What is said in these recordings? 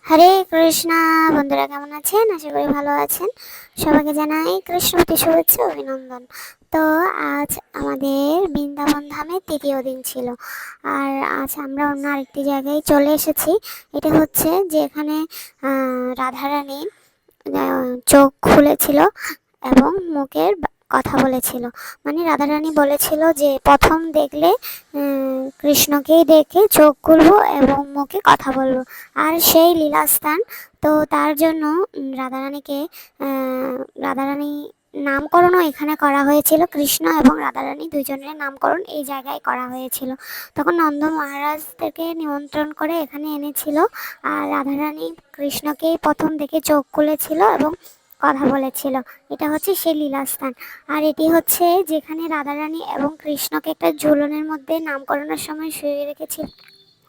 হরে কৃষ্ণা। বন্ধুরা কেমন আছেন? আশা করি ভালো আছেন। সবাইকে জানাই কৃষ্ণপতি শুভেচ্ছা অভিনন্দন। তো আজ আমাদের বৃন্দাবন ধামে তৃতীয় দিন ছিল, আর আজ আমরা অন্য আরেকটি জায়গায় চলে এসেছি। এটা হচ্ছে যে এখানে রাধারানী চোখ খুলেছিল এবং মুখের কথা বলেছিল। মানে রাধারানী বলেছিল যে প্রথম দেখলে কৃষ্ণকেই দেখে চোখ খুলবো এবং মুখে কথা বলবো, আর সেই লীলাস্থান। তো তার জন্য রাধারানীকে রাধারানী নামকরণও এখানে করা হয়েছিল। কৃষ্ণ এবং রাধারানী দুইজনের নামকরণ এই জায়গায় করা হয়েছিল। তখন নন্দ মহারাজদেরকে নিমন্ত্রণ করে এখানে এনেছিল, আর রাধারানী কৃষ্ণকেই প্রথম দেখে চোখ খুলেছিল এবং কথা বলেছিল। এটা হচ্ছে সেই লীলাস্থান। আর এটি হচ্ছে যেখানে রাধারানী এবং কৃষ্ণকে একটা ঝুলনের মধ্যে নামকরণের সময় শুয়ে রেখেছিল।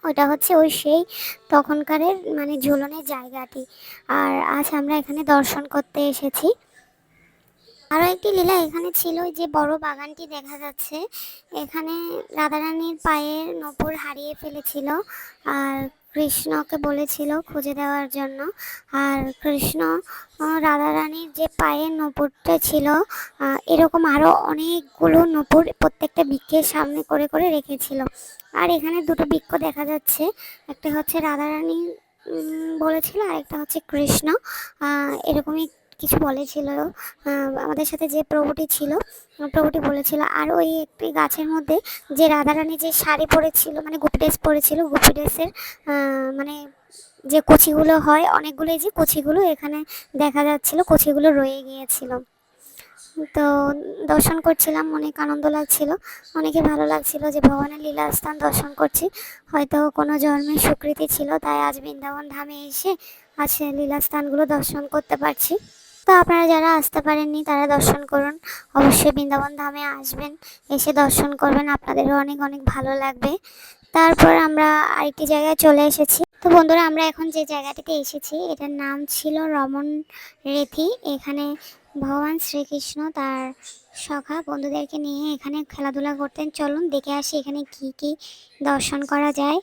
ওটা হচ্ছে ওই সেই তখনকারের মানে ঝুলনের জায়গাটি। আর আজ আমরা এখানে দর্শন করতে এসেছি। আরও একটি লীলা এখানে ছিল, যে বড় বাগানটি দেখা যাচ্ছে, এখানে রাধারানীর পায়ের নূপুর হারিয়ে ফেলেছিল, আর কৃষ্ণকে বলেছিল খুঁজে দেওয়ার জন্য। আর কৃষ্ণ রাধারানীর যে পায়ের নূপুরটা ছিল, এরকম আরও অনেকগুলো নূপুর প্রত্যেকটা বৃক্ষের সামনে করে করে রেখেছিল। আর এখানে দুটো বৃক্ষ দেখা যাচ্ছে, একটা হচ্ছে রাধারানী বলেছিল, আর একটা হচ্ছে কৃষ্ণ এরকমই কিছু বলেছিল। আমাদের সাথে যে প্রভুটি ছিল, প্রভুটি বলেছিল। আর ওই একটি গাছের মধ্যে যে রাধারানী যে শাড়ি পরেছিল, মানে গুপি ড্রেস পরেছিল, গুপি ড্রেসের মানে যে কচিগুলো হয় অনেকগুলো, যে কচিগুলো এখানে দেখা যাচ্ছিল, কচিগুলো রয়ে গিয়েছিল। তো দর্শন করছিলাম, অনেক আনন্দ লাগছিল, অনেকে ভালো লাগছিল যে ভগবানের লীলা স্থান দর্শন করছি। হয়তো কোনো জন্মের স্বীকৃতি ছিল, তাই আজ বৃন্দাবন ধামে এসে আজ লীলা স্থানগুলো দর্শন করতে পারছি। তো আপনারা যারা আসতে পারেননি তারা দর্শন করুন, অবশ্যই বৃন্দাবন ধামে আসবেন, এসে দর্শন করবেন, আপনাদেরও অনেক অনেক ভালো লাগবে। তারপর আমরা আরেকটি জায়গায় চলে এসেছি। তো বন্ধুরা, আমরা এখন যে জায়গাটিতে এসেছি এটার নাম ছিল রমন রেথি। এখানে ভগবান শ্রীকৃষ্ণ তার সখা বন্ধুদেরকে নিয়ে এখানে খেলাধুলা করতেন। চলুন দেখে আসি এখানে কি কি দর্শন করা যায়।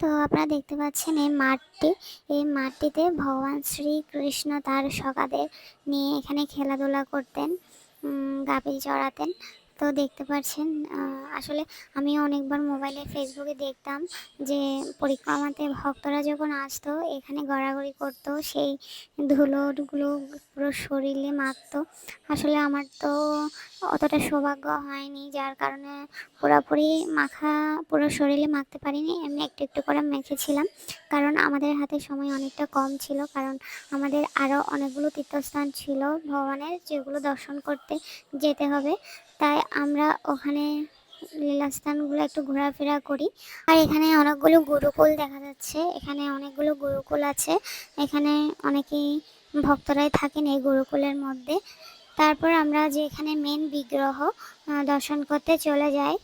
তো আপনারা দেখতে পাচ্ছেন এই মাঠটিতে ভগবান শ্রীকৃষ্ণ তার সখাদের নিয়ে এখানে খেলাধুলা করতেন, গাভী চড়াতেন। তো দেখতে পাচ্ছেন, আসলে আমি অনেকবার মোবাইলে ফেসবুকে দেখতাম যে পরিক্রমাতে ভক্তরা যখন আসতো এখানে গড়াগড়ি করতো, সেই ধুলোগুলো পুরো শরীরে মাখতো। আসলে আমার তো অতটা সৌভাগ্য হয়নি, যার কারণে পুরোপুরি মাখা পুরো শরীরে মাখতে পারিনি, এমনি একটু একটু করে মেখেছিলাম। কারণ আমাদের হাতে সময় অনেকটা কম ছিল, কারণ আমাদের আরও অনেকগুলো তীর্থস্থান ছিল ভগবানের, যেগুলো দর্শন করতে যেতে হবে। তাই আমরা ওখানে লীলাস্থানগুলো একটু ঘোরাফেরা করি। আর এখানে অনেকগুলো গুরুকুল দেখা যাচ্ছে, এখানে অনেকগুলো গুরুকুল আছে, এখানে অনেকেই ভক্তরাই থাকেন এই গুরুকুলের মধ্যে। তারপর আমরা যে এখানে মেন বিগ্রহ দর্শন করতে চলে যাই।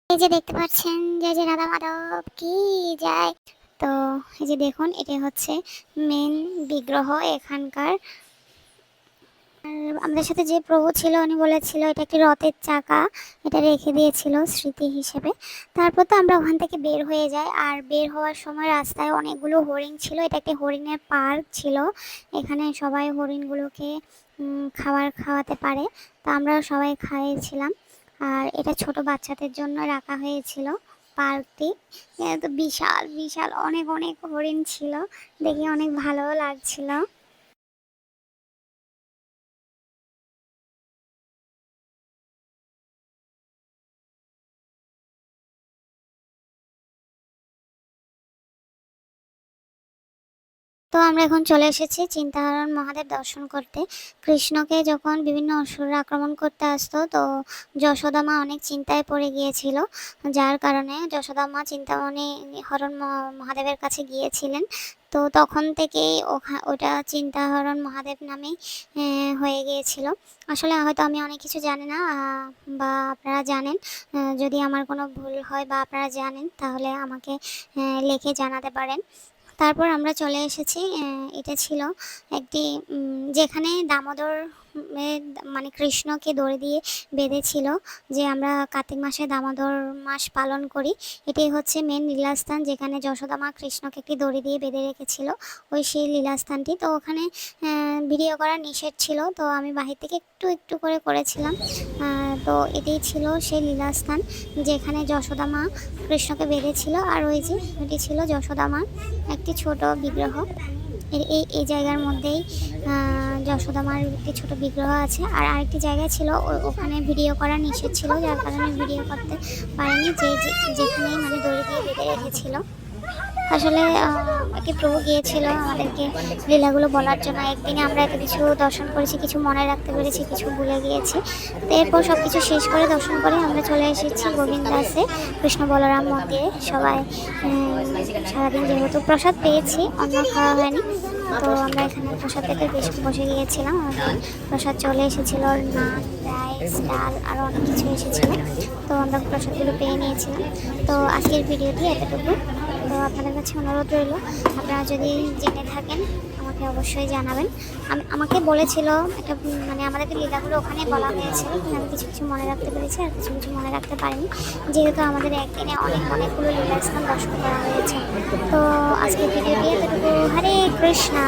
এই যে দেখতে পাচ্ছেন, যে যে রাধা মাধব কি যায়। তো এই যে দেখুন, এটা হচ্ছে মেন বিগ্রহ এখানকার। আর আমাদের সাথে যে প্রভু ছিল উনি বলেছিল এটা একটি রথের চাকা, এটা রেখে দিয়েছিল স্মৃতি হিসেবে। তারপর তো আমরা ওখান থেকে বের হয়ে যাই, আর বের হওয়ার সময় রাস্তায় অনেকগুলো হরিণ ছিল, এটা একটি হরিণের পার্ক ছিল। এখানে সবাই হরিণগুলোকে খাবার খাওয়াতে পারে, তো আমরা সবাই খাইয়েছিলাম। আর এটা ছোট বাচ্চাদের জন্য রাখা হয়েছিল পার্কটি। তো বিশাল বিশাল অনেক অনেক হরিণ ছিল, দেখে অনেক ভালোও লাগছিল। তো আমরা এখন চলে এসেছি চিন্তাহারণ মহাদেব দর্শন করতে। কৃষ্ণকে যখন বিভিন্ন অসুররা আক্রমণ করতে আসতো, তো যশোদা মা অনেক চিন্তায় পড়ে গিয়েছিল, যার কারণে যশোদা মা চিন্তামণি হরণ মহাদেবের কাছে গিয়েছিলেন। তো তখন থেকেই ওটা চিন্তাহরণ মহাদেব নামেই হয়ে গিয়েছিল। আসলে হয়তো আমি অনেক কিছু জানি না, বা আপনারা জানেন। যদি আমার কোনো ভুল হয় বা আপনারা জানেন তাহলে আমাকে লিখে জানাতে পারেন। তারপর আমরা চলে এসেছি, এটা ছিল একটি যেখানে দামোদর মানে কৃষ্ণকে দড়ি দিয়ে বেঁধেছিল, যে আমরা কার্তিক মাসে দামোদর মাস পালন করি। এটাই হচ্ছে মেন লীলাস্থান, যেখানে যশোদা মা কৃষ্ণকে একটি দড়ি দিয়ে বেঁধে রেখেছিল, ওই সেই লীলাস্থানটি। তো ওখানে ভিডিও করা নিষেধ ছিল, তো আমি বাহির থেকে একটু একটু করে করেছিলাম। তো এটাই ছিল সেই লীলাস্থান যেখানে যশোদা মা কৃষ্ণকে বেঁধেছিল। আর ওই যে এটি ছিল যশোদা মা একটি ছোট বিগ্রহ। এই এই জায়গার মধ্যেই যশোদা মার একটি ছোট বিগ্রহ আছে। আর আরেকটি জায়গা ছিল, ওখানে ভিডিও করা নিষেধ ছিল, যার কারণে ভিডিও করতে পারিনি, যেখানেই মানে দড়ি দিয়ে বেঁধে রেখেছিল। আসলে একটি প্রভু গিয়েছিল আমাদেরকে লীলাগুলো বলার জন্য। একদিনে আমরা এত কিছু দর্শন করেছি, কিছু মনে রাখতে পেরেছি, কিছু ভুলে গিয়েছি। তো এরপর সব কিছু শেষ করে দর্শন করে আমরা চলে এসেছি গোবিন্দাসে, কৃষ্ণ বলরাম মন্দিরে। সবাই সারাদিন যেহেতু প্রসাদ পেয়েছি, অন্য খাওয়া হয়নি, তো আমরা এখানে প্রসাদ পেতে বেশ বসে গিয়েছিলাম। আমাদের প্রসাদ চলে এসেছিল, নান, রাইস, ডাল আরও অনেক কিছু এসেছিলো। তো আমরা প্রসাদগুলো পেয়ে নিয়েছিলাম। তো আজকের ভিডিওটি এতটুকু। তো আপনাদের কাছে অনুরোধ রইল, আপনারা যদি জেনে থাকেন আমাকে অবশ্যই জানাবেন। আমাকে বলেছিল একটা মানে আমাদেরকে লীলাগুলো ওখানে বলা হয়েছিল, কিন্তু আমি কিছু কিছু মনে রাখতে পেরেছি আর কিছু কিছু মনে রাখতে পারিনি, যেহেতু আমাদের একদিনে অনেকগুলো লীলাস্থান দর্শন করা হয়েছে। তো আজকের ভিডিওটি এতটুকু। হরে কৃষ্ণা।